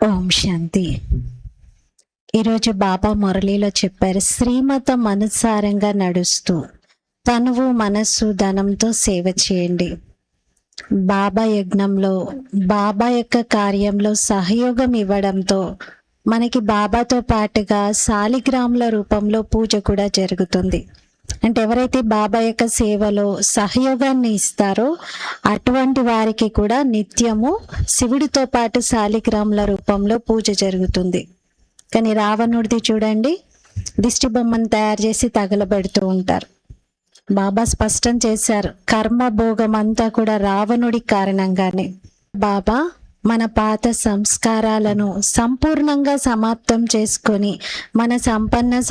ఓం శాంతి. ఈరోజు బాబా మురళిలో చెప్పారు, శ్రీమతం అనుసారంగా నడుస్తూ తనువు మనస్సు ధనంతో సేవ చేయండి. బాబా యజ్ఞంలో బాబా యొక్క కార్యంలో సహయోగం ఇవ్వడంతో మనకి బాబాతో పాటుగా శాలిగ్రాముల రూపంలో పూజ కూడా జరుగుతుంది. అంటే ఎవరైతే బాబా యొక్క సేవలో సహయోగాన్ని ఇస్తారో అటువంటి వారికి కూడా నిత్యము శివుడితో పాటు శాలిగ్రాముల రూపంలో పూజ జరుగుతుంది. కానీ రావణుడిది చూడండి, దిష్టి బొమ్మను తయారు చేసి తగలబెడుతూ ఉంటారు. బాబా స్పష్టం చేశారు, కర్మ భోగం అంతా కూడా రావణుడి కారణంగానే. బాబా మన పాత సంస్కారాలను సంపూర్ణంగా సమాప్తం చేసుకొని మన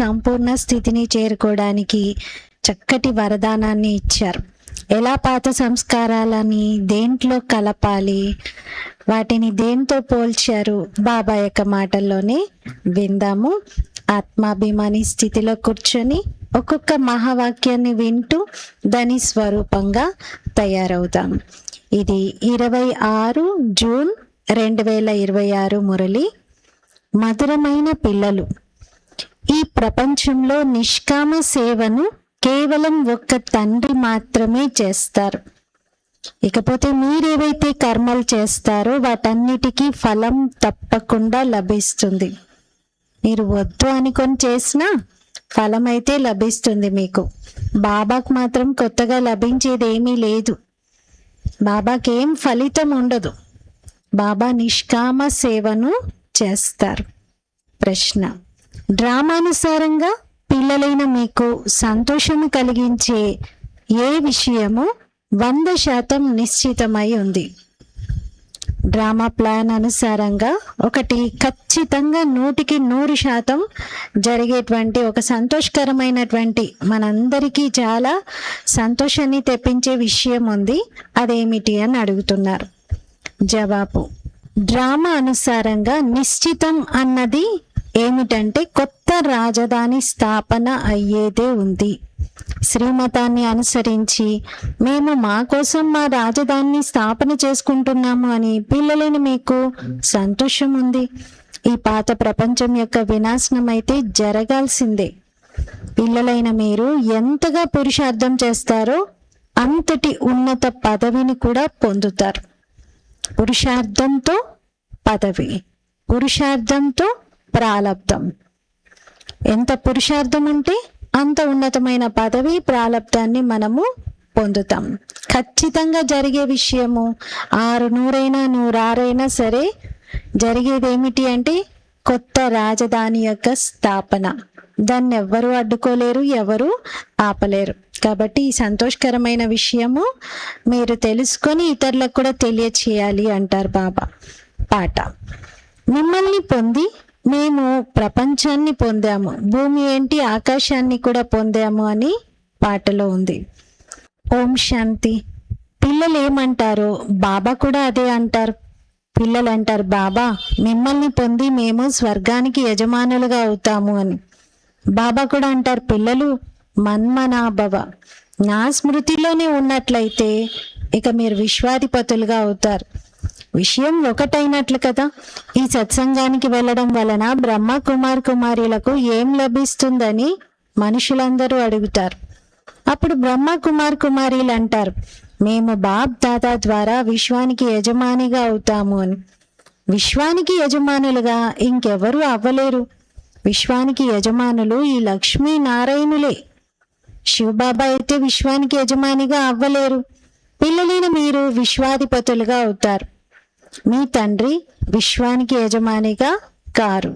సంపూర్ణ స్థితిని చేరుకోవడానికి చక్కటి వరదానాన్ని ఇచ్చారు. ఎలా పాత సంస్కారాలని దేంట్లో కలపాలి, వాటిని దేంతో పోల్చారు, బాబా యొక్క మాటల్లోనే విందాము. ఆత్మాభిమాని స్థితిలో కూర్చొని ఒక్కొక్క మహావాక్యాన్ని వింటూ దాని స్వరూపంగా తయారవుతాం. ఇది 26 జూన్ 2026 మురళి. మధురమైన పిల్లలు, ఈ ప్రపంచంలో నిష్కామ సేవను కేవలం ఒక్క తండ్రి మాత్రమే చేస్తారు. ఇకపోతే మీరేవైతే కర్మలు చేస్తారో వాటన్నిటికీ ఫలం తప్పకుండా లభిస్తుంది. మీరు వద్దు అనుకొని చేసినా ఫలం అయితే లభిస్తుంది మీకు. బాబాకు మాత్రం కొత్తగా లభించేది ఏమీ లేదు. బాబాకి ఏం ఫలితం ఉండదు. బాబా నిష్కామ సేవను చేస్తారు. ప్రశ్న, డ్రామానుసారంగా పిల్లలైన మీకు సంతోషము కలిగించే ఏ విషయము 100% నిశ్చితమై ఉంది? డ్రామా ప్లాన్ అనుసారంగా ఒకటి ఖచ్చితంగా 100% జరిగేటువంటి ఒక సంతోషకరమైనటువంటి మనందరికీ చాలా సంతోషాన్ని తెప్పించే విషయం ఉంది. అదేమిటి అని అడుగుతున్నారు. జవాబు, డ్రామా అనుసారంగా నిశ్చితం అన్నది ఏమిటంటే కొత్త రాజధాని స్థాపన అయ్యేదే ఉంది. శ్రీమతాన్ని అనుసరించి మేము మా కోసం మా రాజధానిని స్థాపన చేసుకుంటున్నాము అని పిల్లలైన మీకు సంతోషం ఉంది. ఈ పాత ప్రపంచం యొక్క వినాశనం అయితే జరగాల్సిందే. పిల్లలైన మీరు ఎంతగా పురుషార్థం చేస్తారో అంతటి ఉన్నత పదవిని కూడా పొందుతారు. పురుషార్థంతో పదవి, పురుషార్థంతో ప్రాలబ్ధం. ఎంత పురుషార్థం ఉంటే అంత ఉన్నతమైన పదవి ప్రాలబ్ధాన్ని మనము పొందుతాం. ఖచ్చితంగా జరిగే విషయము 600 106 సరే జరిగేది ఏమిటి అంటే కొత్త రాజధాని యొక్క స్థాపన. దాన్ని ఎవ్వరూ అడ్డుకోలేరు, ఎవరు ఆపలేరు. కాబట్టి ఈ సంతోషకరమైన విషయము మీరు తెలుసుకొని ఇతరులకు కూడా తెలియచేయాలి అంటారు బాబా. పాట, మిమ్మల్ని పొంది మేము ప్రపంచాన్ని పొందాము, భూమి ఏంటి ఆకాశాన్ని కూడా పొందాము అని పాటలో ఉంది. ఓం శాంతి. పిల్లలు ఏమంటారో బాబా కూడా అదే అంటారు. పిల్లలు అంటారు, బాబా మిమ్మల్ని పొంది మేము స్వర్గానికి యజమానులుగా అవుతాము అని. బాబా కూడా అంటారు, పిల్లలు మన్మనాభవ, నా స్మృతిలోనే ఉన్నట్లయితే ఇక మీరు విశ్వాధిపతులుగా అవుతారు. విషయం ఒకటైనట్లు కదా. ఈ సత్సంగానికి వెళ్ళడం వలన బ్రహ్మ కుమారులకు ఏం లభిస్తుందని మనుషులందరూ అడుగుతారు. అప్పుడు బ్రహ్మ కుమారులు అంటారు, మేము బాబ్ దాదా ద్వారా విశ్వానికి యజమానిగా అవుతాము అని. విశ్వానికి యజమానులుగా ఇంకెవరూ అవ్వలేరు. విశ్వానికి యజమానులు ఈ లక్ష్మీనారాయణులే. శివబాబా అయితే విశ్వానికి యజమానిగా అవ్వలేరు. పిల్లలైన మీరు విశ్వాధిపతులుగా అవుతారు. మీ తండ్రి విశ్వానికి యజమానిగా కారు.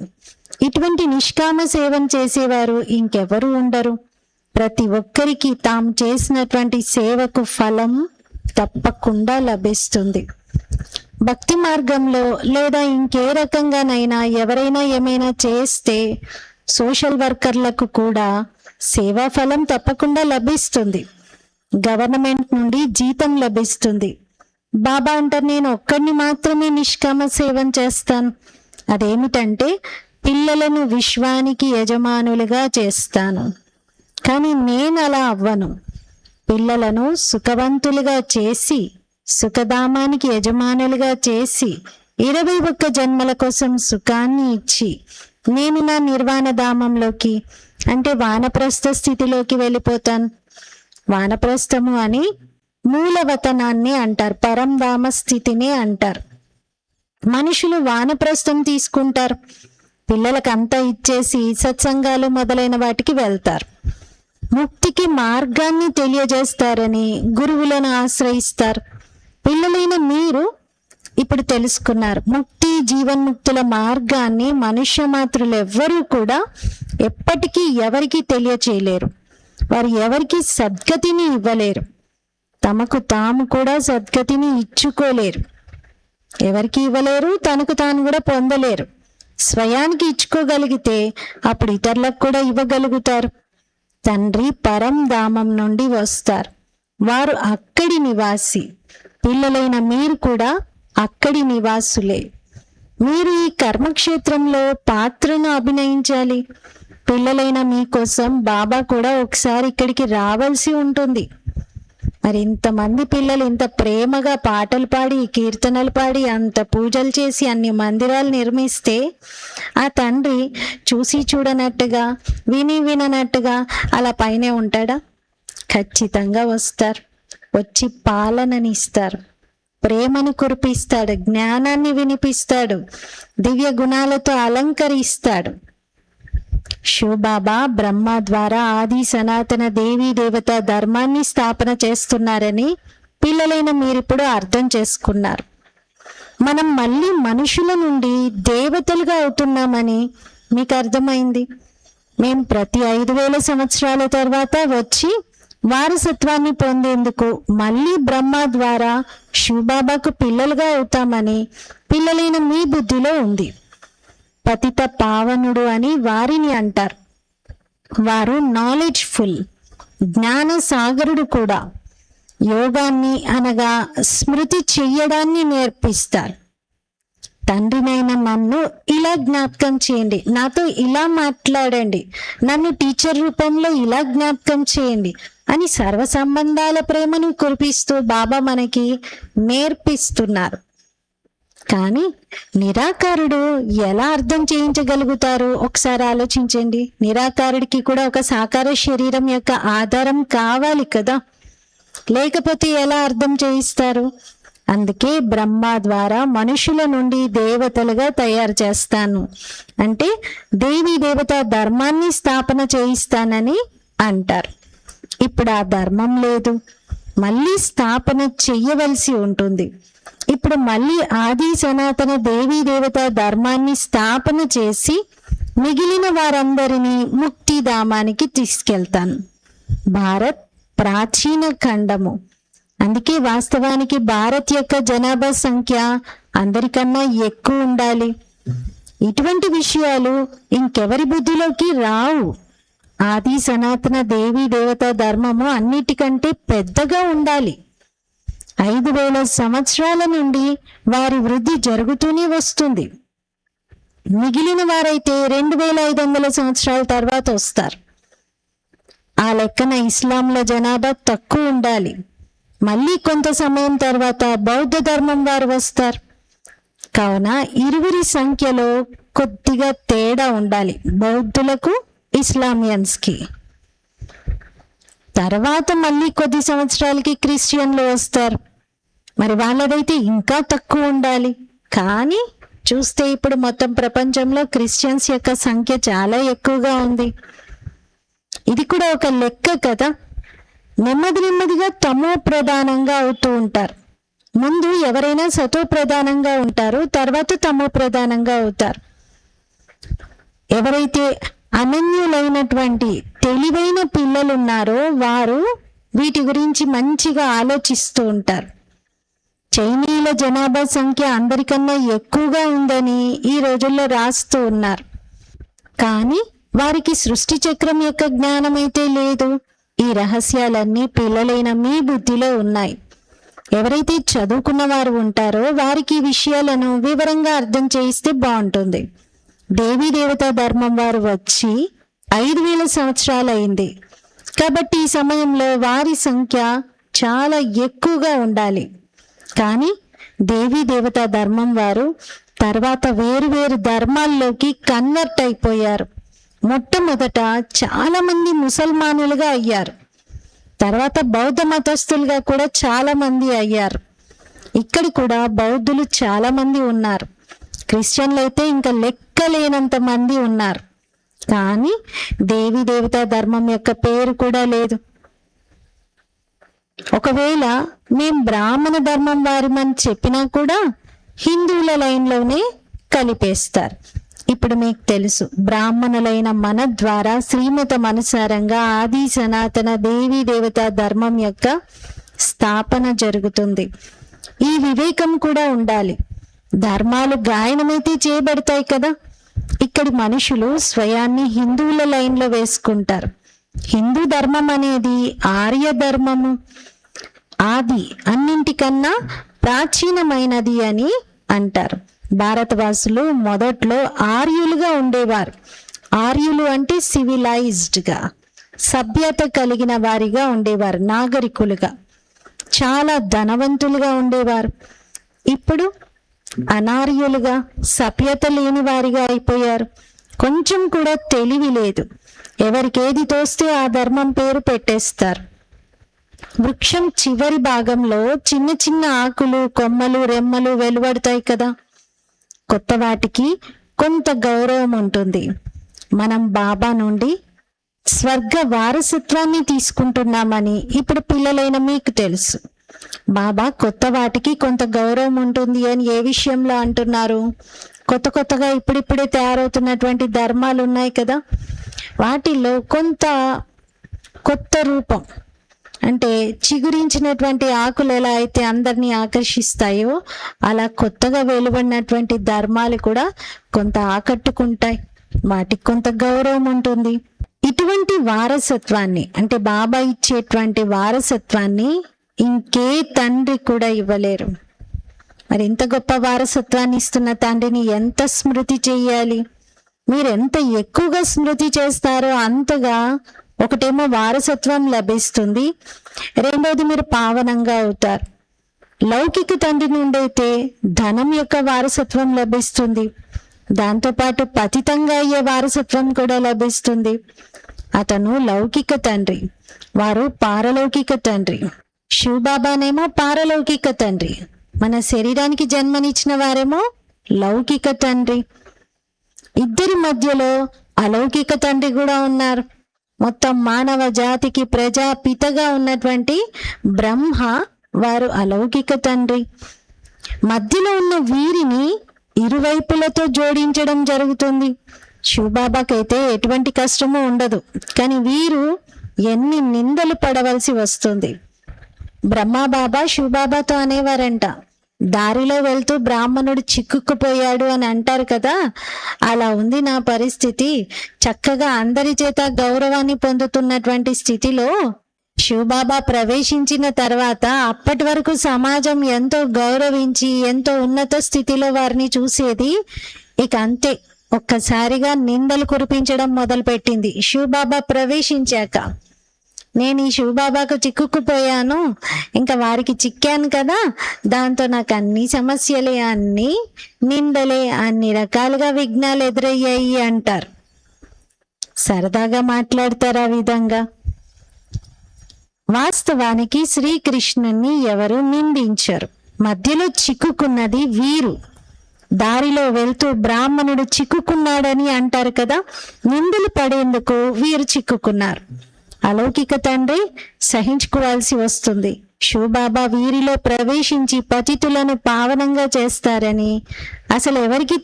ఇటువంటి నిష్కామ సేవను చేసేవారు ఇంకెవరు ఉండరు. ప్రతి ఒక్కరికి తాము చేసినటువంటి సేవకు ఫలం తప్పకుండా లభిస్తుంది. భక్తి మార్గంలో లేదా ఇంకే రకంగానైనా ఎవరైనా ఏమైనా చేస్తే సోషల్ వర్కర్లకు కూడా సేవా ఫలం తప్పకుండా లభిస్తుంది. గవర్నమెంట్ నుండి జీతం లభిస్తుంది. బాబా అంటారు, నేను ఒక్కడిని మాత్రమే నిష్కామ సేవం చేస్తాను. అదేమిటంటే పిల్లలను విశ్వానికి యజమానులుగా చేస్తాను. కానీ నేను అలా అవ్వను. పిల్లలను సుఖవంతులుగా చేసి సుఖధామానికి యజమానులుగా చేసి 21 జన్మల కోసం సుఖాన్ని ఇచ్చి నేను నా నిర్వాణ ధామంలోకి అంటే వానప్రస్థ స్థితిలోకి వెళ్ళిపోతాను. వానప్రస్థము అని మూలవతనాన్ని అంటారు, పరంధామ స్థితిని అంటారు. మనుషులు వానప్రస్థం తీసుకుంటారు, పిల్లలకు అంతా ఇచ్చేసి సత్సంగాలు మొదలైన వాటికి వెళ్తారు. ముక్తికి మార్గాన్ని తెలియజేస్తారని గురువులను ఆశ్రయిస్తారు. పిల్లలైన మీరు ఇప్పుడు తెలుసుకున్నారు, ముక్తి జీవన్ముక్తుల మార్గాన్ని మనుష్య మాత్రులు ఎవ్వరూ కూడా ఎప్పటికీ ఎవరికి తెలియచేయలేరు. వారు ఎవరికి సద్గతిని ఇవ్వలేరు, తమకు తాము కూడా సద్గతిని ఇచ్చుకోలేరు. ఎవరికి ఇవ్వలేరు, తనకు తాను కూడా పొందలేరు. స్వయానికి ఇచ్చుకోగలిగితే అప్పుడు ఇతరులకు కూడా ఇవ్వగలుగుతారు. తండ్రి పరంధామం నుండి వస్తారు, వారు అక్కడి నివాసి. పిల్లలైన మీరు కూడా అక్కడి నివాసులే. మీరు ఈ కర్మక్షేత్రంలో పాత్రను అభినయించాలి. పిల్లలైన మీకోసం బాబా కూడా ఒకసారి ఇక్కడికి రావాల్సి ఉంటుంది. మరి ఇంతమంది పిల్లలు ఇంత ప్రేమగా పాటలు పాడి కీర్తనలు పాడి అంత పూజలు చేసి అన్ని మందిరాలు నిర్మిస్తే ఆ తండ్రి చూసి చూడనట్టుగా విని విననట్టుగా అలా పైనే ఉంటాడా? ఖచ్చితంగా వస్తారు, వచ్చి పాలనని ఇస్తారు, ప్రేమను కురిపిస్తాడు, జ్ఞానాన్ని వినిపిస్తాడు, దివ్య గుణాలతో అలంకరిస్తాడు. శివబాబా బ్రహ్మ ద్వారా ఆది సనాతన దేవీ దేవత ధర్మాన్ని స్థాపన చేస్తున్నారని పిల్లలైన మీరిప్పుడు అర్థం చేసుకున్నారు. మనం మళ్ళీ మనుషుల నుండి దేవతలుగా అవుతున్నామని మీకు అర్థమైంది. మేము ప్రతి 5000 సంవత్సరాల తర్వాత వచ్చి వారసత్వాన్ని పొందేందుకు మళ్ళీ బ్రహ్మ ద్వారా శివబాబాకు పిల్లలుగా అవుతామని పిల్లలైన మీ బుద్ధిలో ఉంది. పతిత పావనుడు అని వారిని అంటారు. వారు నాలెడ్జ్ఫుల్, జ్ఞాన సాగరుడు కూడా. యోగాన్ని అనగా స్మృతి చెయ్యడాన్ని నేర్పిస్తారు. తండ్రినైన నన్ను ఇలా జ్ఞాపకం చేయండి, నాతో ఇలా మాట్లాడండి, నన్ను టీచర్ రూపంలో ఇలా జ్ఞాపకం చేయండి అని సర్వ సంబంధాల ప్రేమను కురిపిస్తూ బాబా మనకి నేర్పిస్తున్నారు. కానీ నిరాకారుడు ఎలా అర్థం చేయించగలుగుతారు? ఒకసారి ఆలోచించండి. నిరాకారుడికి కూడా ఒక సాకార శరీరం యొక్క ఆధారం కావాలి కదా, లేకపోతే ఎలా అర్థం చేయిస్తారు? అందుకే బ్రహ్మ ద్వారా మనుషుల నుండి దేవతలుగా తయారు చేస్తాను అంటే దేవీ దేవత ధర్మాన్ని స్థాపన చేయిస్తానని అంటారు. ఇప్పుడు ఆ ధర్మం లేదు, మళ్ళీ స్థాపన చెయ్యవలసి ఉంటుంది. ఇప్పుడు మళ్ళీ ఆది సనాతన దేవీ దేవత ధర్మాన్ని స్థాపన చేసి మిగిలిన వారందరినీ ముక్తిధామానికి తీసుకెళ్తాను. భారత్ ప్రాచీన ఖండము, అందుకే వాస్తవానికి భారత్ యొక్క జనాభా సంఖ్య అందరికన్నా ఎక్కువ ఉండాలి. ఇటువంటి విషయాలు ఇంకెవరి బుద్ధిలోకి రావు. ఆది సనాతన దేవీ దేవత ధర్మము అన్నిటికంటే పెద్దగా ఉండాలి. 5000 సంవత్సరాల నుండి వారి వృద్ధి జరుగుతూనే వస్తుంది. మిగిలిన వారైతే 2500 సంవత్సరాల తర్వాత వస్తారు. ఆ లెక్కన ఇస్లాంల జనాభా తక్కువ ఉండాలి. మళ్ళీ కొంత సమయం తర్వాత బౌద్ధ ధర్మం వారు వస్తారు. కావున ఇరువురి సంఖ్యలో కొద్దిగా తేడా ఉండాలి, బౌద్ధులకు ఇస్లామియన్స్కి. తర్వాత మళ్ళీ కొద్ది సంవత్సరాలకి క్రిస్టియన్లు వస్తారు. మరి వాళ్ళదైతే ఇంకా తక్కువ ఉండాలి. కానీ చూస్తే ఇప్పుడు మొత్తం ప్రపంచంలో క్రిస్టియన్స్ యొక్క సంఖ్య చాలా ఎక్కువగా ఉంది. ఇది కూడా ఒక లెక్క కదా. నెమ్మదిగా తమో ప్రధానంగా అవుతూ ఉంటారు. ముందు ఎవరైనా సతో ప్రధానంగా ఉంటారు, తర్వాత తమో ప్రధానంగా అవుతారు. ఎవరైతే అనన్యులైనటువంటి తెలివైన పిల్లలు ఉన్నారో వారు వీటి గురించి మంచిగా ఆలోచిస్తూ ఉంటారు. చైనీయుల జనాభా సంఖ్య అందరికన్నా ఎక్కువగా ఉందని ఈ రోజుల్లో రాస్తూ ఉన్నారు. కానీ వారికి సృష్టి చక్రం యొక్క జ్ఞానం అయితే లేదు. ఈ రహస్యాలన్నీ పిల్లలైన మీ బుద్ధిలో ఉన్నాయి. ఎవరైతే చదువుకున్న వారు ఉంటారో వారికి ఈ విషయాలను వివరంగా అర్థం చేయిస్తే బాగుంటుంది. దేవీ దేవతా ధర్మం వారు వచ్చి 5000 సంవత్సరాలు అయింది కాబట్టి ఈ సమయంలో వారి సంఖ్య చాలా ఎక్కువగా ఉండాలి. కానీ దేవీ దేవతా ధర్మం వారు తర్వాత వేరు వేరు ధర్మాల్లోకి కన్వర్ట్ అయిపోయారు. మొట్టమొదట చాలా మంది ముసల్మానులుగా అయ్యారు. తర్వాత బౌద్ధ మతస్థులుగా కూడా చాలా మంది అయ్యారు. ఇక్కడ కూడా బౌద్ధులు చాలా మంది ఉన్నారు. క్రిస్టియన్లు అయితే ఇంకా లెక్కలేనంత మంది ఉన్నారు. కానీ దేవీ దేవతా ధర్మం యొక్క పేరు కూడా లేదు. ఒకవేళ మేం బ్రాహ్మణ ధర్మం వారిమని చెప్పినా కూడా హిందువుల లైన్లోనే కలిపేస్తారు. ఇప్పుడు మీకు తెలుసు, బ్రాహ్మణులైన మన ద్వారా శ్రీమతం అనుసారంగా ఆది సనాతన దేవీ దేవతా ధర్మం యొక్క స్థాపన జరుగుతుంది. ఈ వివేకం కూడా ఉండాలి. ధర్మాలు గాయనమైతే చేయబడతాయి కదా. ఇక్కడి మనుషులు స్వయాన్ని హిందువుల లైన్లో వేసుకుంటారు. హిందూ ధర్మం అనేది ఆర్య ధర్మము, ఆది అన్నింటికన్నా ప్రాచీనమైనది అని అంటారు. భారతవాసులు మొదట్లో ఆర్యులుగా ఉండేవారు. ఆర్యులు అంటే సివిలైజ్డ్గా, సభ్యత కలిగిన వారిగా ఉండేవారు, నాగరికులుగా, చాలా ధనవంతులుగా ఉండేవారు. ఇప్పుడు అనార్యులుగా, సభ్యత లేని వారిగా అయిపోయారు. కొంచెం కూడా తెలివి లేదు. ఎవరికి ఏది తోస్తే ఆ ధర్మం పేరు పెట్టేస్తారు. వృక్షం చివరి భాగంలో చిన్న చిన్న ఆకులు, కొమ్మలు, రెమ్మలు వెలువడతాయి కదా. కొత్త వాటికి కొంత గౌరవం ఉంటుంది. మనం బాబా నుండి స్వర్గ వారసత్వాన్ని తీసుకుంటున్నామని ఇప్పుడు పిల్లలైన మీకు తెలుసు. బాబా కొత్త వాటికి కొంత గౌరవం ఉంటుంది అని ఏ విషయంలో అంటున్నారు? కొత్తగా ఇప్పుడిప్పుడే తయారవుతున్నటువంటి ధర్మాలు ఉన్నాయి కదా, వాటిల్లో కొంత కొత్త రూపం, అంటే చిగురించినటువంటి ఆకులు ఎలా అయితే అందరినీ ఆకర్షిస్తాయో అలా కొత్తగా వెలువడినటువంటి ధర్మాలు కూడా కొంత ఆకట్టుకుంటాయి. వాటికి కొంత గౌరవం ఉంటుంది. ఇటువంటి వారసత్వాన్ని, అంటే బాబా ఇచ్చేటువంటి వారసత్వాన్ని ఇంకే తండ్రి కూడా ఇవ్వలేరు. మరి ఇంత గొప్ప వారసత్వాన్ని ఇస్తున్న తండ్రిని ఎంత స్మృతి చెయ్యాలి? మీరు ఎంత ఎక్కువగా స్మృతి చేస్తారో అంతగా ఒకటేమో వారసత్వం లభిస్తుంది, రెండోది మీరు పావనంగా అవుతారు. లౌకిక తండ్రి నుండి అయితే ధనం యొక్క వారసత్వం లభిస్తుంది, దాంతోపాటు పతితంగా అయ్యే వారసత్వం కూడా లభిస్తుంది. అతను లౌకిక తండ్రి, వారు పారలౌకిక తండ్రి. శివబాబానేమో పారలౌకిక తండ్రి, మన శరీరానికి జన్మనిచ్చిన వారేమో లౌకిక తండ్రి. ఇద్దరి మధ్యలో అలౌకిక తండ్రి కూడా ఉన్నారు. మొత్తం మానవ జాతికి ప్రజాపితగా ఉన్నటువంటి బ్రహ్మ వారు అలౌకిక తండ్రి. మధ్యలో ఉన్న వీరిని ఇరువైపులతో జోడించడం జరుగుతుంది. శివబాబాకైతే ఎటువంటి కష్టము ఉండదు, కానీ వీరు ఎన్ని నిందలు పడవలసి వస్తుంది. బ్రహ్మబాబా శివబాబాతో అనేవారంట, దారిలో వెళ్తూ బ్రాహ్మణుడు చిక్కుకుపోయాడు అని అంటారు కదా, అలా ఉంది నా పరిస్థితి. చక్కగా అందరి చేత గౌరవాన్ని పొందుతున్నటువంటి స్థితిలో శివబాబా ప్రవేశించిన తర్వాత అప్పటి వరకు సమాజం ఎంతో గౌరవించి ఎంతో ఉన్నత స్థితిలో వారిని చూసేది, ఇక అంతే ఒక్కసారిగా నిందలు కురిపించడం మొదలుపెట్టింది. శివబాబా ప్రవేశించాక నేను ఈ శివబాబాకు చిక్కుకుపోయాను, ఇంకా వారికి చిక్కాను కదా, దాంతో నాకు అన్ని సమస్యలే, అన్ని నిందలే, అన్ని రకాలుగా విఘ్నాలు ఎదురయ్యాయి అంటారు. సరదాగా మాట్లాడతారు ఆ విధంగా. వాస్తవానికి శ్రీకృష్ణుని ఎవరు నిందించరు. మధ్యలో చిక్కుకున్నది వీరు. దారిలో వెళ్తూ బ్రాహ్మణుడు చిక్కుకున్నాడని అంటారు కదా, నిందలు పడేందుకు వీరు చిక్కుకున్నారు. అలౌకిక తండ్రి సహించుకోవాల్సి వస్తుంది. శివబాబా వీరిలో ప్రవేశించి పతితులను పావనంగా చేస్తారని అసలు ఎవరికి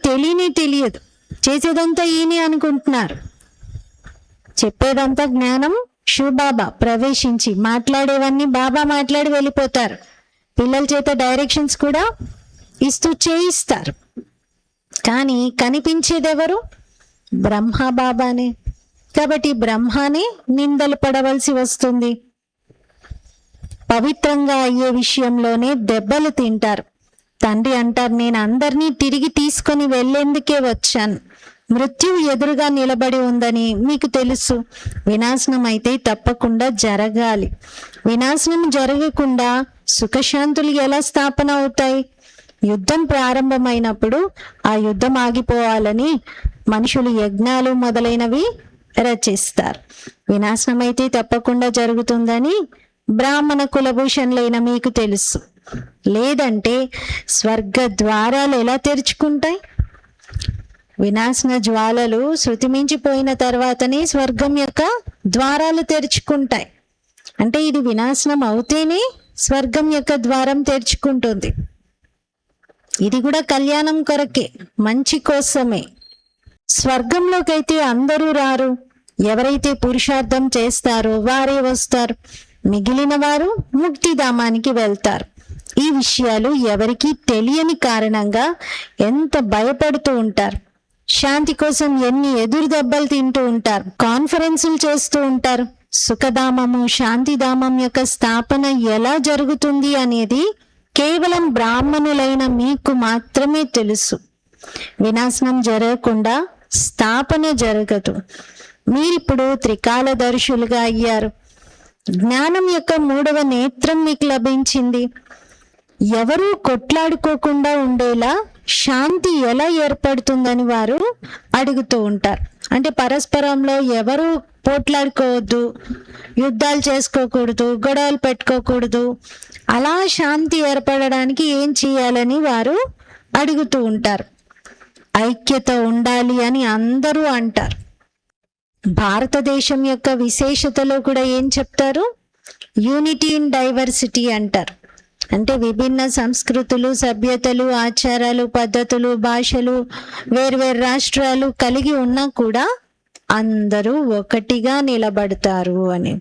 తెలియదు. చేసేదంతా ఈయనే అనుకుంటున్నారు. చెప్పేదంతా జ్ఞానం శివబాబా ప్రవేశించి మాట్లాడేవన్నీ బాబా మాట్లాడి వెళ్ళిపోతారు. పిల్లల చేత డైరెక్షన్స్ కూడా ఇస్తూ చేయిస్తారు. కానీ కనిపించేదెవరు? బ్రహ్మ బాబానే. కాబట్టి బ్రహ్మనే నిందలు పడవలసి వస్తుంది. పవిత్రంగా అయ్యే విషయంలోనే దెబ్బలు తింటారు. తండ్రి అంటారు, నేను అందరినీ తిరిగి తీసుకొని వెళ్లేందుకే వచ్చాను. మృత్యువు ఎదురుగా నిలబడి ఉందని మీకు తెలుసు. వినాశనం అయితే తప్పకుండా జరగాలి. వినాశనం జరగకుండా సుఖశాంతులు ఎలా స్థాపన అవుతాయి? యుద్ధం ప్రారంభమైనప్పుడు ఆ యుద్ధం ఆగిపోవాలని మనుషులు యజ్ఞాలు మొదలైనవి రచిస్తారు. వినాశనం అయితే తప్పకుండా జరుగుతుందని బ్రాహ్మణ కులభూషణులైన మీకు తెలుసు. లేదంటే స్వర్గ ద్వారాలు ఎలా తెరుచుకుంటాయి? వినాశన జ్వాలలు శృతిమించిపోయిన తర్వాతనే స్వర్గం యొక్క ద్వారాలు తెరుచుకుంటాయి. అంటే ఇది వినాశనం అవుతేనే స్వర్గం యొక్క ద్వారం తెరుచుకుంటుంది. ఇది కూడా కళ్యాణం కొరకే, మంచి కోసమే. స్వర్గంలోకైతే అందరూ రారు. ఎవరైతే పురుషార్థం చేస్తారో వారే వస్తారు. మిగిలిన వారు ముక్తిధామానికి వెళ్తారు. ఈ విషయాలు ఎవరికీ తెలియని కారణంగా ఎంత భయపడుతూ ఉంటారు. శాంతి కోసం ఎన్ని ఎదురు దెబ్బలు తింటూ ఉంటారు. కాన్ఫరెన్సులు చేస్తూ ఉంటారు. సుఖధామము, శాంతిధామం యొక్క స్థాపన ఎలా జరుగుతుంది అనేది కేవలం బ్రాహ్మణులైన మీకు మాత్రమే తెలుసు. వినాశనం జరగకుండా స్థాపన జరగదు. మీరిప్పుడు త్రికాలదర్శులుగా అయ్యారు. జ్ఞానం యొక్క 3వ నేత్రం మీకు లభించింది. ఎవరూ కొట్లాడుకోకుండా ఉండేలా శాంతి ఎలా ఏర్పడుతుందని వారు అడుగుతూ ఉంటారు. అంటే పరస్పరంలో ఎవరు పోట్లాడుకోవద్దు, యుద్ధాలు చేసుకోకూడదు, గొడవలు పెట్టుకోకూడదు. అలా శాంతి ఏర్పడడానికి ఏం చేయాలని వారు అడుగుతూ ఉంటారు. ఐక్యత ఉండాలి అని అందరూ అంటారు. భారతదేశం యొక్క విశేషతలో కూడా ఏం చెప్తారు? యూనిటీ ఇన్ డైవర్సిటీ అంటారు. అంటే విభిన్న సంస్కృతులు, సభ్యతలు, ఆచారాలు, పద్ధతులు, భాషలు, వేర్వేరు రాష్ట్రాలు కలిగి ఉన్నా కూడా అందరూ ఒకటిగా నిలబడతారు అని.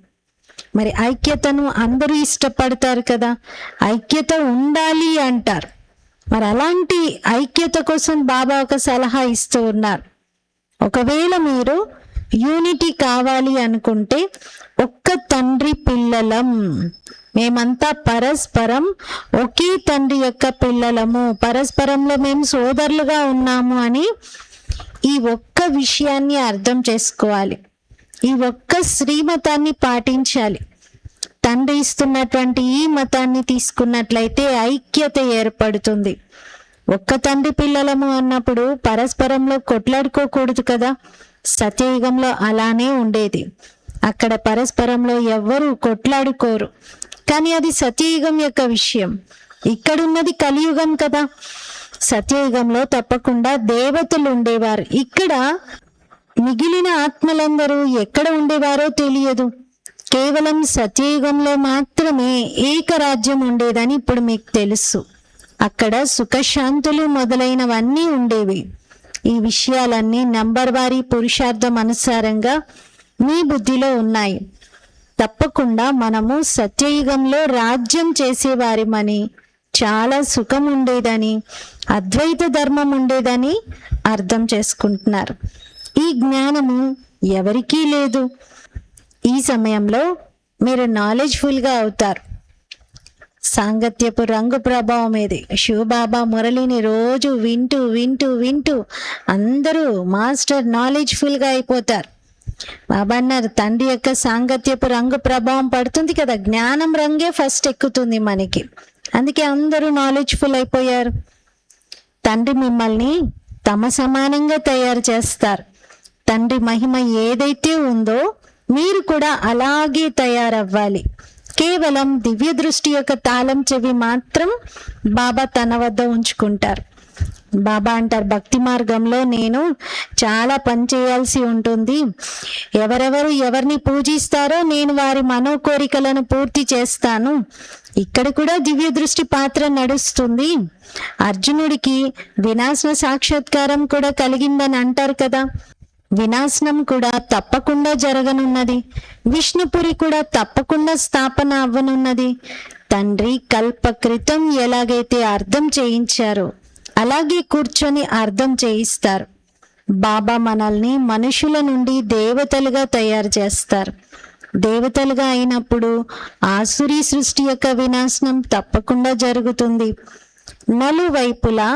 మరి ఐక్యతను అందరూ ఇష్టపడతారు కదా, ఐక్యత ఉండాలి అంటారు. మరి అలాంటి ఐక్యత కోసం బాబా ఒక సలహా ఇస్తూ ఉన్నారు. ఒకవేళ మీరు యూనిటీ కావాలి అనుకుంటే, ఒక్క తండ్రి పిల్లలం, మేమంతా పరస్పరం ఒకే తండ్రి యొక్క పిల్లలము, పరస్పరంలో మేము సోదరులుగా ఉన్నాము అని ఈ ఒక్క విషయాన్ని అర్థం చేసుకోవాలి. ఈ ఒక్క శ్రీమతాన్ని పాటించాలి. తండ్రి ఇస్తున్నటువంటి ఈ మతాన్ని తీసుకున్నట్లయితే ఐక్యత ఏర్పడుతుంది. ఒక్క తండ్రి పిల్లలము అన్నప్పుడు పరస్పరంలో కొట్లాడుకోకూడదు కదా. సత్యయుగంలో అలానే ఉండేది. అక్కడ పరస్పరంలో ఎవ్వరూ కొట్లాడుకోరు. కానీ అది సత్యయుగం యొక్క విషయం. ఇక్కడున్నది కలియుగం కదా. సత్యయుగంలో తప్పకుండా దేవతలు ఉండేవారు. ఇక్కడ మిగిలిన ఆత్మలందరూ ఎక్కడ ఉండేవారో తెలియదు. కేవలం సత్యయుగంలో మాత్రమే ఏకరాజ్యం ఉండేదని ఇప్పుడు మీకు తెలుసు. అక్కడ సుఖశాంతులు మొదలైనవన్నీ ఉండేవి. ఈ విషయాలన్నీ నంబర్ వారీ పురుషార్థం అనుసారంగా మీ బుద్ధిలో ఉన్నాయి. తప్పకుండా మనము సత్యయుగంలో రాజ్యం చేసేవారిమని, చాలా సుఖం ఉండేదని, అద్వైత ధర్మం ఉండేదని అర్థం చేసుకుంటున్నారు. ఈ జ్ఞానము ఎవరికీ లేదు. ఈ సమయంలో మీరు నాలెడ్జ్ఫుల్గా అవుతారు. సాంగత్యపు రంగు ప్రభావం ఇది. శివబాబా మురళిని రోజు వింటూ వింటూ వింటూ అందరూ మాస్టర్ నాలెడ్జ్ఫుల్గా అయిపోతారు. బాబా అన్నారు, తండ్రి యొక్క సాంగత్యపు రంగు ప్రభావం పడుతుంది కదా, జ్ఞానం రంగే ఫస్ట్ ఎక్కుతుంది మనకి. అందుకే అందరూ నాలెడ్జ్ఫుల్ అయిపోయారు. తండ్రి మిమ్మల్ని తమ సమానంగా తయారు చేస్తారు. తండ్రి మహిమ ఏదైతే ఉందో మీరు కూడా అలాగే తయారవ్వాలి. కేవలం దివ్య దృష్టి యొక్క తాళం చెవి మాత్రం బాబా తన వద్ద ఉంచుకుంటారు. బాబా అంటారు, భక్తి మార్గంలో నేను చాలా పని చేయాల్సి ఉంటుంది. ఎవరెవరు ఎవరిని పూజిస్తారో నేను వారి మనోకోరికలను పూర్తి చేస్తాను. ఇక్కడ కూడా దివ్య దృష్టి పాత్ర నడుస్తుంది. అర్జునుడికి వినాశన సాక్షాత్కారం కూడా కలిగిందని అంటారు కదా. వినాశనం కూడా తప్పకుండా జరగనున్నది. విష్ణుపురి కూడా తప్పకుండా స్థాపన అవ్వనున్నది. తండ్రి కల్ప క్రితం ఎలాగైతే అర్థం చేయించారో అలాగే కూర్చొని అర్థం చేయిస్తారు. బాబా మనల్ని మనుషుల నుండి దేవతలుగా తయారు చేస్తారు. దేవతలుగా అయినప్పుడు ఆసురీ సృష్టి యొక్క వినాశనం తప్పకుండా జరుగుతుంది. నలువైపులా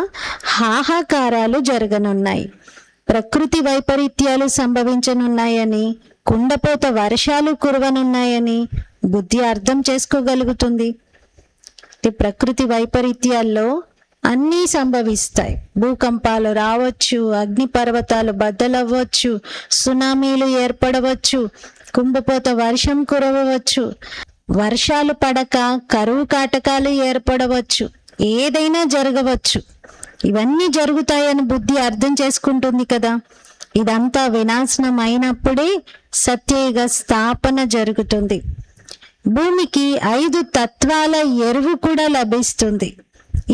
హాహాకారాలు జరగనున్నాయి. ప్రకృతి వైపరీత్యాలు సంభవించనున్నాయని, కుండపోత వర్షాలు కురవనున్నాయని బుద్ధి అర్థం చేసుకోగలుగుతుంది. ప్రకృతి వైపరీత్యాల్లో అన్నీ సంభవిస్తాయి. భూకంపాలు రావచ్చు, అగ్నిపర్వతాలు బద్దలవ్వచ్చు, సునామీలు ఏర్పడవచ్చు, కుంభపోత వర్షం కురవవచ్చు, వర్షాలు పడక కరువు కాటకాలు ఏర్పడవచ్చు, ఏదైనా జరగవచ్చు. ఇవన్నీ జరుగుతాయని బుద్ధి అర్థం చేసుకుంటుంది కదా. ఇదంతా వినాశనం అయినప్పుడే సత్యయుగ స్థాపన జరుగుతుంది. భూమికి 5 తత్వాల ఎరువు కూడా లభిస్తుంది.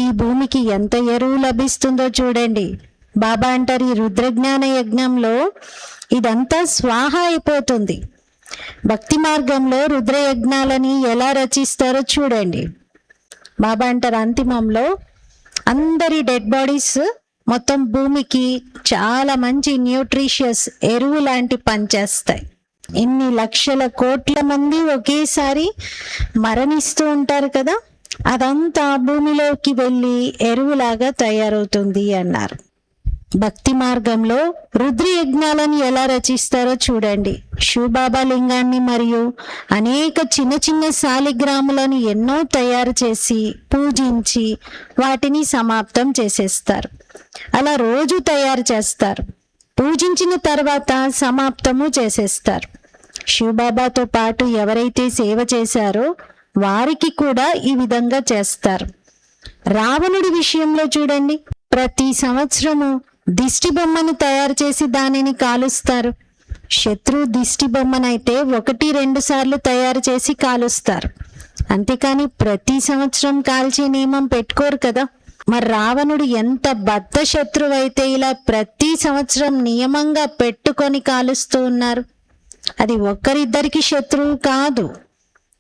ఈ భూమికి ఎంత ఎరువు లభిస్తుందో చూడండి. బాబా అంటారు, ఈ రుద్రజ్ఞాన యజ్ఞంలో ఇదంతా స్వాహ అయిపోతుంది. భక్తి మార్గంలో రుద్రయజ్ఞాలని ఎలా రచిస్తారో చూడండి. బాబా అంటారు, అంతిమంలో అందరి డెడ్ బాడీస్ మొత్తం భూమికి చాలా మంచి న్యూట్రిషియస్ ఎరువు లాంటి పనిచేస్తాయి. ఎన్ని లక్షల కోట్ల మంది ఒకేసారి మరణిస్తూ ఉంటారు కదా, అదంతా భూమిలోకి వెళ్ళి ఎరువులాగా తయారవుతుంది అన్నారు. భక్తి మార్గంలో రుద్రయజ్ఞాలను ఎలా రచిస్తారో చూడండి. శివబాబా లింగాన్ని మరియు అనేక చిన్న చిన్న శాలిగ్రాములను ఎన్నో తయారు చేసి పూజించి వాటిని సమాప్తం చేసేస్తారు. అలా రోజు తయారు చేస్తారు. పూజించిన తర్వాత సమాప్తము చేసేస్తారు. శివబాబాతో పాటు ఎవరైతే సేవ చేశారో వారికి కూడా ఈ విధంగా చేస్తారు. రావణుడి విషయంలో చూడండి, ప్రతి సంవత్సరము దిష్టి బొమ్మను తయారు చేసి దానిని కాలుస్తారు. శత్రు దిష్టి బొమ్మనైతే 1-2 సార్లు తయారు చేసి కాలుస్తారు. అంతేకాని ప్రతి సంవత్సరం కాల్చే నియమం పెట్టుకోరు కదా. మరి రావణుడు ఎంత బద్ధ శత్రువు అయితే ఇలా ప్రతి సంవత్సరం నియమంగా పెట్టుకొని కాలుస్తూ ఉన్నారు. అది ఒక్కరిద్దరికి శత్రువు కాదు.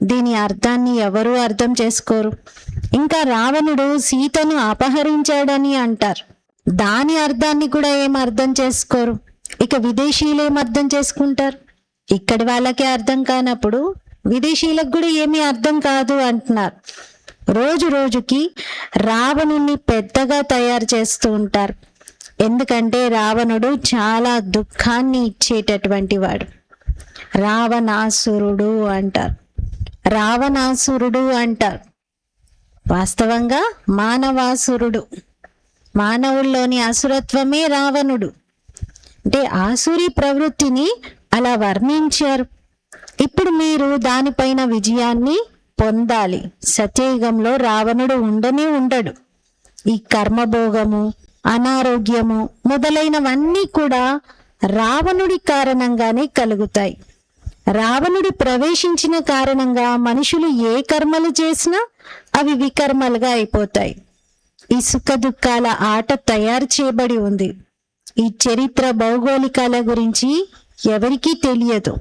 దీని అర్థాన్ని ఎవరూ అర్థం చేసుకోరు. ఇంకా రావణుడు సీతను అపహరించాడని అంటారు. దాని అర్థాన్ని కూడా ఏం అర్థం చేసుకోరు. ఇక విదేశీయులు ఏం అర్థం చేసుకుంటారు? ఇక్కడి వాళ్ళకే అర్థం కానప్పుడు విదేశీయులకు కూడా ఏమీ అర్థం కాదు అంటున్నారు. రోజు రోజుకి రావణుణ్ణి పెద్దగా తయారు చేస్తూ ఉంటారు. ఎందుకంటే రావణుడు చాలా దుఃఖాన్ని ఇచ్చేటటువంటి వాడు. రావణాసురుడు అంటారు. రావణాసురుడు అంటారు. వాస్తవంగా మానవాసురుడు. మానవుల్లోని అసురత్వమే రావణుడు. అంటే ఆసురి ప్రవృత్తిని అలా వర్ణించారు. ఇప్పుడు మీరు దానిపైన విజయాన్ని పొందాలి. సత్యయుగంలో రావణుడు ఉండనే ఉండడు. ఈ కర్మభోగము, అనారోగ్యము మొదలైనవన్నీ కూడా రావణుడి కారణంగానే కలుగుతాయి. రావణుడు ప్రవేశించిన కారణంగా మనుషులు ఏ కర్మలు చేసినా అవి వికర్మలుగా అయిపోతాయి. ఈ సుఖ దుఃఖాల ఆట తయారు చేయబడి ఉంది. ఈ చరిత్ర భౌగోళికాల గురించి ఎవరికీ తెలియదు.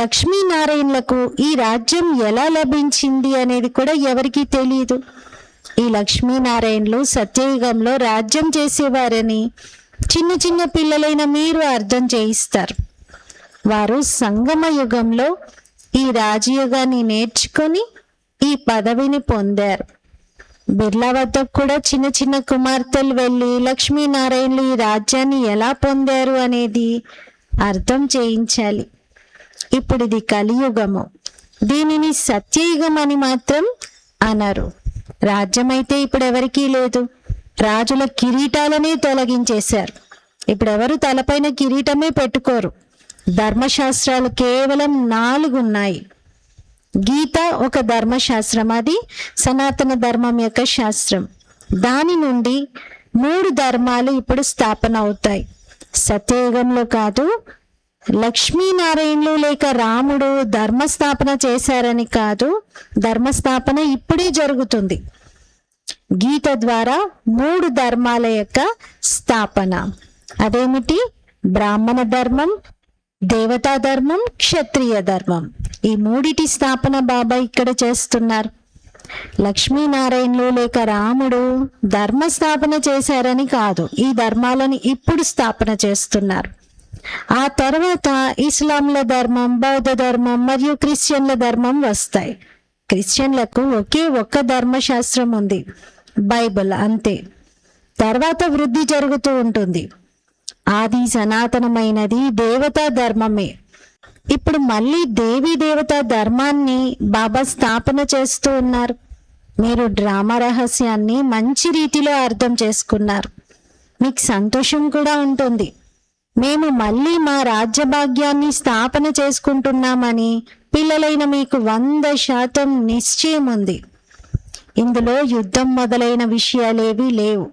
లక్ష్మీనారాయణలకు ఈ రాజ్యం ఎలా లభించింది అనేది కూడా ఎవరికీ తెలియదు. ఈ లక్ష్మీనారాయణలు సత్యయుగంలో రాజ్యం చేసేవారని చిన్న చిన్న పిల్లలైన మీరు అర్థం చేయిస్తారు. వారు సంగమ యుగంలో ఈ రాజయోగాన్ని నేర్చుకొని ఈ పదవిని పొందారు. బిర్లా వద్దకు కూడా చిన్న చిన్న కుమార్తెలు వెళ్ళి లక్ష్మీనారాయణలు ఈ రాజ్యాన్ని ఎలా పొందారు అనేది అర్థం చేయించాలి. ఇప్పుడు ఇది కలియుగము. దీనిని సత్యయుగం అని మాత్రం అనరు. రాజ్యం అయితే ఇప్పుడు ఎవరికీ లేదు. రాజుల కిరీటాలనే తొలగించేశారు. ఇప్పుడు ఎవరు తలపైన కిరీటమే పెట్టుకోరు. ధర్మశాస్త్రాలు కేవలం 4 ఉన్నాయి. గీత ఒక ధర్మశాస్త్రం, అది సనాతన ధర్మం యొక్క శాస్త్రం. దాని నుండి 3 ధర్మాలు ఇప్పుడు స్థాపన అవుతాయి. సత్యయుగంలో కాదు. లక్ష్మీనారాయణలు లేక రాముడు ధర్మస్థాపన చేశారని కాదు, ధర్మస్థాపన ఇప్పుడే జరుగుతుంది. గీత ద్వారా 3 ధర్మాల యొక్క స్థాపన. అదేమిటి? బ్రాహ్మణ ధర్మం, దేవతా ధర్మం, క్షత్రియ ధర్మం. ఈ 3టి స్థాపన బాబా ఇక్కడ చేస్తున్నారు. లక్ష్మీనారాయణలు లేక రాముడు ధర్మ స్థాపన చేశారని కాదు, ఈ ధర్మాలను ఇప్పుడు స్థాపన చేస్తున్నారు. ఆ తర్వాత ఇస్లాంల ధర్మం, బౌద్ధ ధర్మం మరియు క్రిస్టియన్ల ధర్మం వస్తాయి. క్రిస్టియన్లకు ఒకే ఒక్క ధర్మశాస్త్రం ఉంది, బైబిల్, అంతే. తర్వాత వృద్ధి జరుగుతూ ఉంటుంది. ఆది సనాతనమైనది దేవతా ధర్మమే. ఇప్పుడు మళ్ళీ దేవీ దేవతా ధర్మాన్ని బాబా స్థాపన చేస్తూ ఉన్నారు. మీరు డ్రామా రహస్యాన్ని మంచి రీతిలో అర్థం చేసుకున్నారు. మీకు సంతోషం కూడా ఉంటుంది. మేము మళ్ళీ మా రాజ్యభాగ్యాన్ని స్థాపన చేసుకుంటున్నామని పిల్లలైన మీకు 100% నిశ్చయం ఉంది. ఇందులో యుద్ధం మొదలైన విషయాలేవీ లేవు.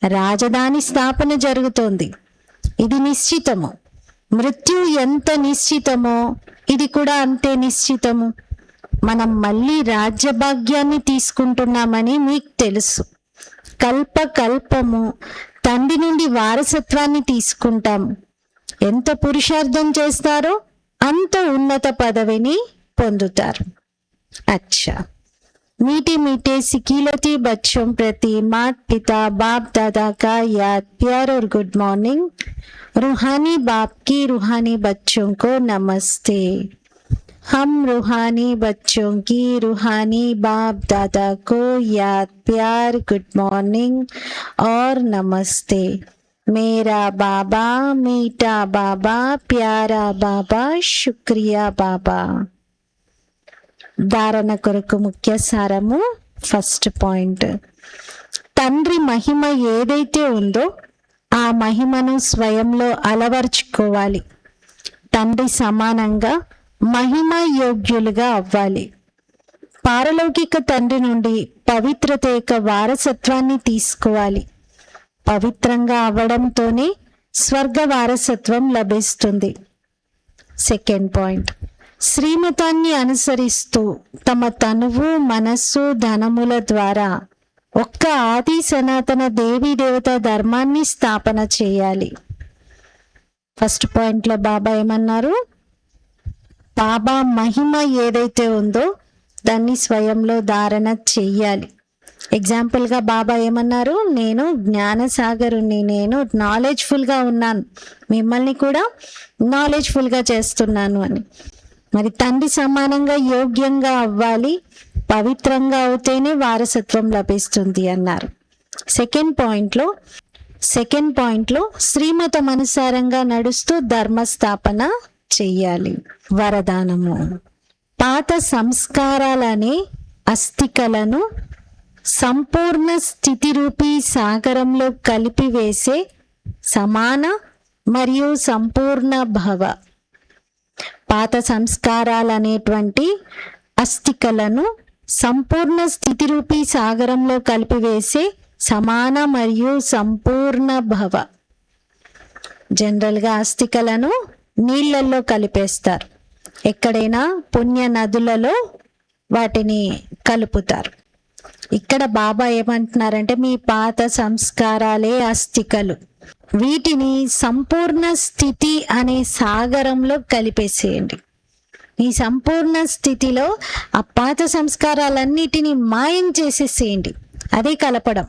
రాజధాని స్థాపన జరుగుతోంది. ఇది నిశ్చితము. మృత్యు ఎంత నిశ్చితమో ఇది కూడా అంతే నిశ్చితము. మనం మళ్ళీ రాజ్యభాగ్యాన్ని తీసుకుంటున్నామని మీకు తెలుసు. కల్పము తండ్రి నుండి వారసత్వాన్ని తీసుకుంటాము. ఎంత పురుషార్థం చేస్తారో అంత ఉన్నత పదవిని పొందుతారు. అచ్చా, मीठे मीठे सिकीलती बच्चों प्रति माता पिता बाप दादा का याद प्यार और गुड मॉर्निंग. रूहानी बाप की रूहानी बच्चों को नमस्ते. हम रूहानी बच्चों की रूहानी बाप दादा को याद प्यार गुड मॉर्निंग और नमस्ते. मेरा बाबा मीठा बाबा प्यारा बाबा शुक्रिया बाबा. ధారణ కొరకు ముఖ్య సారము. ఫస్ట్ పాయింట్, తండ్రి మహిమ ఏదైతే ఉందో ఆ మహిమను స్వయంలో అలవర్చుకోవాలి. తండ్రి సమానంగా మహిమ యోగ్యులుగా అవ్వాలి. పారలౌకిక తండ్రి నుండి పవిత్రత యొక్క వారసత్వాన్ని తీసుకోవాలి. పవిత్రంగా అవ్వడంతోనే స్వర్గ వారసత్వం లభిస్తుంది. సెకండ్ పాయింట్, శ్రీమతాన్ని అనుసరిస్తూ తమ తనువు మనస్సు ధనముల ద్వారా ఒక్క ఆది సనాతన దేవీ దేవత ధర్మాన్ని స్థాపన చేయాలి. ఫస్ట్ పాయింట్లో బాబా ఏమన్నారు? బాబా మహిమ ఏదైతే ఉందో దాన్ని స్వయంలో ధారణ చెయ్యాలి. ఎగ్జాంపుల్గా బాబా ఏమన్నారు? నేను జ్ఞానసాగరుణ్ణి, నేను నాలెడ్జ్ఫుల్గా ఉన్నాను, మిమ్మల్ని కూడా నాలెడ్జ్ఫుల్గా చేస్తున్నాను అని. మరి తండ్రి సమానంగా యోగ్యంగా అవ్వాలి. పవిత్రంగా అవుతేనే వారసత్వం లభిస్తుంది అన్నారు. సెకండ్ పాయింట్లో శ్రీమతం అనుసారంగా నడుస్తూ ధర్మస్థాపన చెయ్యాలి. వరదానము, పాత సంస్కారాలనే అస్థికలను సంపూర్ణ స్థితి రూపీ సాగరంలో కలిపివేసే సమాన మరియు సంపూర్ణ భవ. పాత సంస్కారాలనేటువంటి అస్థికలను సంపూర్ణ స్థితి రూపీ సాగరంలో కలిపివేసే సమాన మరియు సంపూర్ణ భవ. జనరల్గా అస్థికలను నీళ్ళల్లో కలిపేస్తారు. ఎక్కడైనా పుణ్య నదులలో వాటిని కలుపుతారు. ఇక్కడ బాబా ఏమంటున్నారంటే మీ పాత సంస్కారాలే అస్థికలు, వీటిని సంపూర్ణ స్థితి అనే సాగరంలో కలిపేసేయండి. ఈ సంపూర్ణ స్థితిలో ఆ పాత సంస్కారాలన్నిటినీ మాయం చేసేసేయండి. అదే కలపడం.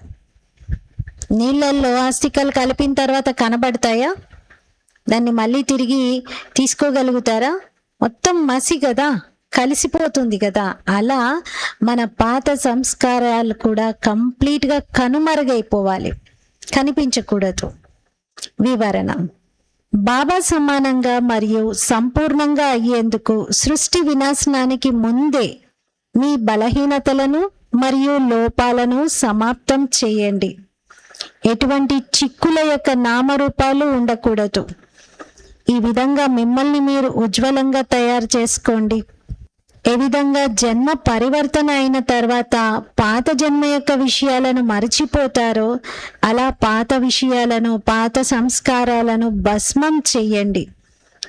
నీళ్ళల్లో అస్థికలు కలిపిన తర్వాత కనబడతాయా? దాన్ని మళ్ళీ తిరిగి తీసుకోగలుగుతారా? మొత్తం మసి కదా, కలిసిపోతుంది కదా. అలా మన పాత సంస్కారాలు కూడా కంప్లీట్గా కనుమరుగైపోవాలి, కనిపించకూడదు. వివరణ, బాబా సమానంగా మరియు సంపూర్ణంగా అయ్యేందుకు సృష్టి వినాశనానికి ముందే మీ బలహీనతలను మరియు లోపాలను సమాప్తం చేయండి. ఎటువంటి చిక్కుల యొక్క నామరూపాలు ఉండకూడదు. ఈ విధంగా మిమ్మల్ని మీరు ఉజ్వలంగా తయారు చేసుకోండి. ఏ విధంగా జన్మ పరివర్తన అయిన తర్వాత పాత జన్మ యొక్క విషయాలను మరచిపోతారో అలా పాత విషయాలను, పాత సంస్కారాలను భస్మం చెయ్యండి.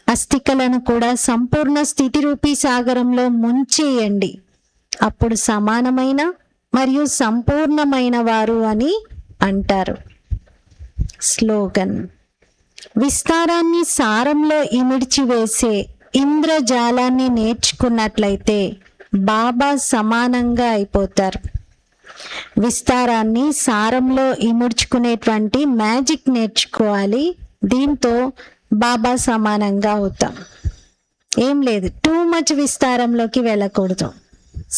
అస్థికలను కూడా సంపూర్ణ స్థితి రూపీ సాగరంలో ముంచేయండి. అప్పుడు సమానమైన మరియు సంపూర్ణమైన వారు అని అంటారు. స్లోగన్, విస్తారాన్ని సారంలో ఇమిడ్చివేసే ఇంద్రజాలాన్ని నేర్చుకున్నట్లయితే బాబా సమానంగా అయిపోతారు. విస్తారాన్ని సారంలో ఇముడ్చుకునేటువంటి మ్యాజిక్ నేర్చుకోవాలి. దీంతో బాబా సమానంగా అవుతాం. ఏం లేదు, టూ మచ్ విస్తారంలోకి వెళ్ళకూడదు.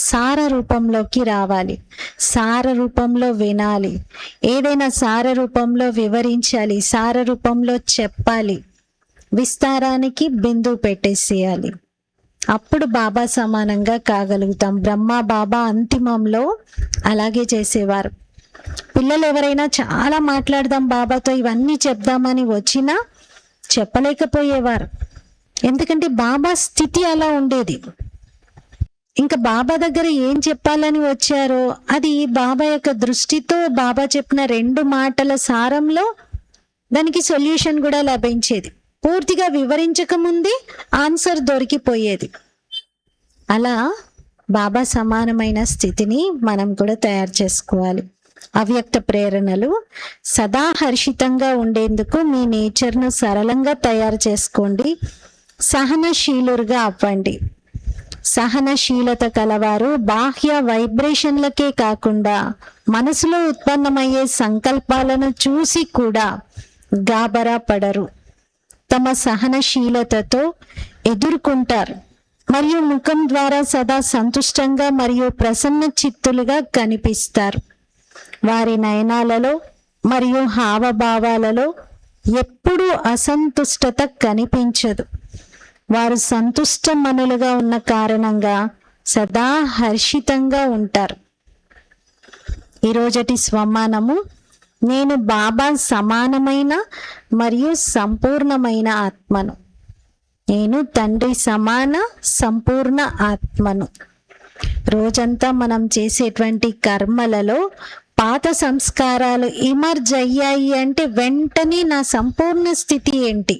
సార రూపంలోకి రావాలి. సార రూపంలో వినాలి. ఏదైనా సార రూపంలో వివరించాలి, సార రూపంలో చెప్పాలి. విస్తారానికి బిందువు పెట్టేసేయాలి. అప్పుడు బాబా సమానంగా కాగలుగుతాం. బ్రహ్మ బాబా అంతిమంలో అలాగే చేసేవారు. పిల్లలు ఎవరైనా చాలా మాట్లాడదాం బాబాతో, ఇవన్నీ చెప్దామని వచ్చినా చెప్పలేకపోయేవారు. ఎందుకంటే బాబా స్థితి అలా ఉండేది. ఇంకా బాబా దగ్గర ఏం చెప్పాలని వచ్చారో అది బాబా యొక్క దృష్టితో బాబా చెప్పిన 2 మాటల సారంలో దానికి సొల్యూషన్ కూడా లభించేది. పూర్తిగా వివరించక ముందే ఆన్సర్ దొరికిపోయేది. అలా బాబా సమానమైన స్థితిని మనం కూడా తయారు చేసుకోవాలి. అవ్యక్త ప్రేరణలు సదా హర్షితంగా ఉండేందుకు మీ నేచర్ను సరళంగా తయారు చేసుకోండి. సహనశీలుగా అవ్వండి. సహనశీలత కలవారు బాహ్య వైబ్రేషన్లకే కాకుండా మనసులో ఉత్పన్నమయ్యే సంకల్పాలను చూసి కూడా గాబరా పడరు. తమ సహనశీలతతో ఎదుర్కొంటారు మరియు ముఖం ద్వారా సదా సంతుష్టంగా మరియు ప్రసన్న చిత్తులుగా కనిపిస్తారు. వారి నయనాలలో మరియు హావభావాలలో ఎప్పుడూ అసంతుష్టత కనిపించదు. వారు సంతుష్ట మనులుగా ఉన్న కారణంగా సదా హర్షితంగా ఉంటారు. ఈరోజటి స్వమానము: నేను బాబా సమానమైన మరియు సంపూర్ణమైన ఆత్మను. నేను తండ్రి సమాన సంపూర్ణ ఆత్మను. రోజంతా మనం చేసేటువంటి కర్మలలో పాత సంస్కారాలు ఇమర్జ్ అయ్యాయి అంటే వెంటనే నా సంపూర్ణ స్థితి ఏంటి,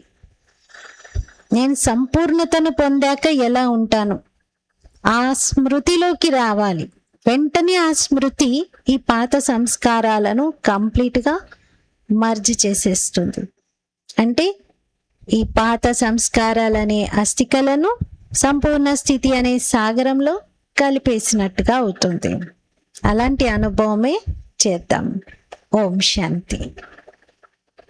నేను సంపూర్ణతను పొందాక ఎలా ఉంటాను, ఆ స్మృతిలోకి రావాలి. వెంటనే ఆ స్మృతి ఈ పాత సంస్కారాలను కంప్లీట్గా మర్జ్ చేసేస్తుంది. అంటే ఈ పాత సంస్కారాలనే అస్థికలను సంపూర్ణ స్థితి అనే సాగరంలో కలిపేసినట్టుగా అవుతుంది. అలాంటి అనుభవమే చేద్దాం. ఓం శాంతి.